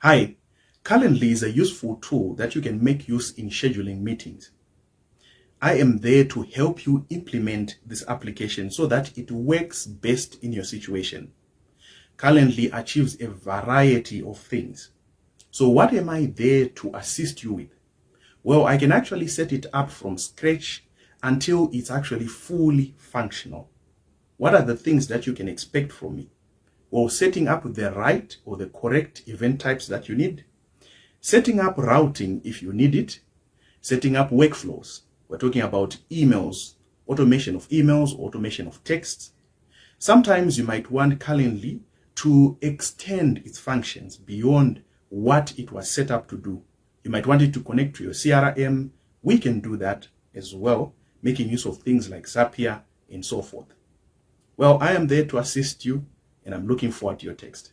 Hi, Calendly is a useful tool that you can make use in scheduling meetings. I am there to help you implement this application so that it works best in your situation. Calendly achieves a variety of things. So what am I there to assist you with? Well, I can actually set it up from scratch until it's actually fully functional. What are the things that you can expect from me? Well, setting up the right or the correct event types that you need, setting up routing if you need it, setting up workflows. We're talking about emails, automation of emails, automation of texts. Sometimes you might want Calendly to extend its functions beyond what it was set up to do. You might want it to connect to your CRM. We can do that as well, making use of things like Zapier and so forth. Well, I am there to assist you, and I'm looking forward to your text.